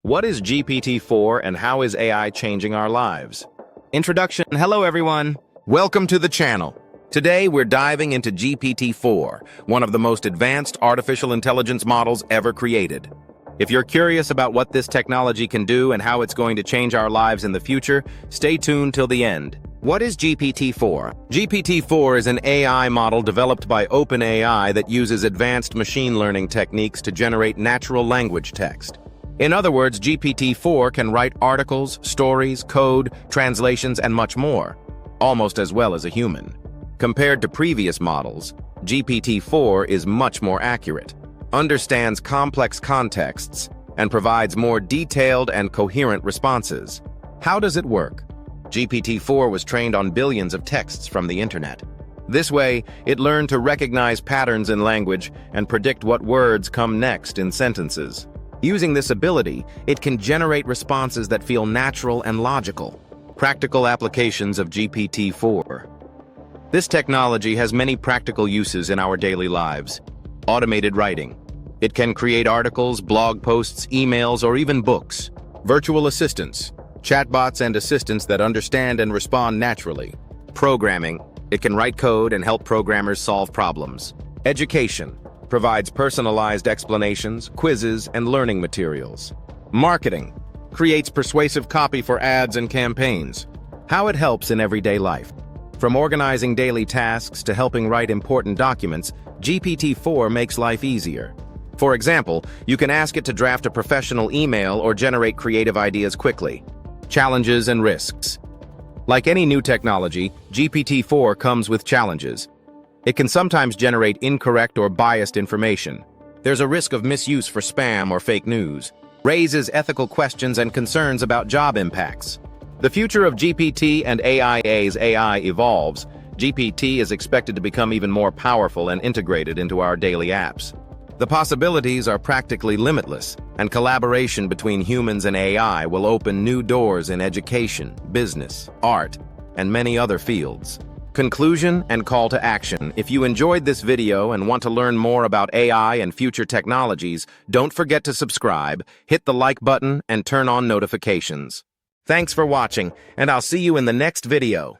What is GPT-4 and how is AI changing our lives? Introduction. Hello everyone. Welcome to the channel. Today we're diving into GPT-4, one of the most advanced artificial intelligence models ever created. If you're curious about what this technology can do and how it's going to change our lives in the future, stay tuned till the end. What is GPT-4? GPT-4 is an AI model developed by OpenAI that uses advanced machine learning techniques to generate natural language text. In other words, GPT-4 can write articles, stories, code, translations, and much more, almost as well as a human. Compared to previous models, GPT-4 is much more accurate, understands complex contexts, and provides more detailed and coherent responses. How does it work? GPT-4 was trained on billions of texts from the internet. This way, it learned to recognize patterns in language and predict what words come next in sentences. Using this ability, it can generate responses that feel natural and logical. Practical applications of GPT-4. This technology has many practical uses in our daily lives. Automated writing. It can create articles, blog posts, emails, or even books. Virtual assistants. Chatbots and assistants that understand and respond naturally. Programming. It can write code and help programmers solve problems. Education. Provides personalized explanations, quizzes, and learning materials. Marketing. Creates persuasive copy for ads and campaigns. How it helps in everyday life. From organizing daily tasks to helping write important documents, GPT-4 makes life easier. For example, you can ask it to draft a professional email or generate creative ideas quickly. Challenges and risks. Like any new technology, GPT-4 comes with challenges. It can sometimes generate incorrect or biased information. There's a risk of misuse for spam or fake news. Raises ethical questions and concerns about job impacts. The future of GPT and AI's AI evolves. GPT is expected to become even more powerful and integrated into our daily apps. The possibilities are practically limitless, and collaboration between humans and AI will open new doors in education, business, art, and many other fields. Conclusion and call to action. If you enjoyed this video and want to learn more about AI and future technologies, don't forget to subscribe, hit the like button, and turn on notifications. Thanks for watching, and I'll see you in the next video.